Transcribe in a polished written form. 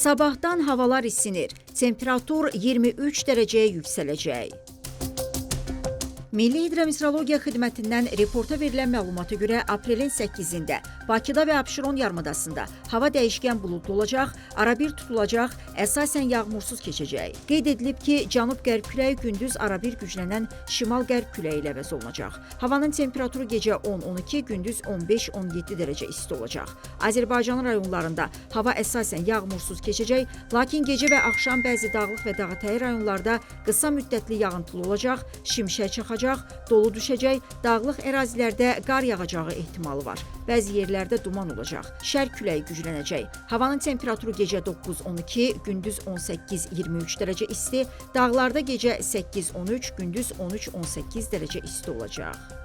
Sabahdan havalar isinir. Temperatur 23 dereceye yüksələcək. Milli Hidrometeorologiya Xidmətindən reporta verilən məlumata görə aprelin 8-də Bakıda və Abşeron yarımadasında hava dəyişkən buludlu olacaq, arabir tutulacaq, əsasən yağmursuz keçəcək. Qeyd edilib ki, cənub-qərb küləyi gündüz arabir güclənən şimal-qərb küləyi ilə əvəz olunacaq. Havanın temperaturu gecə 10-12, gündüz 15-17 dərəcə isti olacaq. Azərbaycanın rayonlarında hava əsasən yağmursuz keçəcək, lakin gecə və axşam bəzi dağlıq və dağətəyi rayonlarda qısa müddətli yağıntılı olacaq, şimşək çaxacaq, dolu düşəcək, dağlıq ərazilərdə qar yağacağı ehtimalı var. Bəzi yerlərdə duman olacaq. Şərq küləyi güclənəcək. Havanın temperaturu gecə 9-12, gündüz 18-23 dərəcə isti, dağlarda gecə 8-13, gündüz 13-18 dərəcə isti olacaq.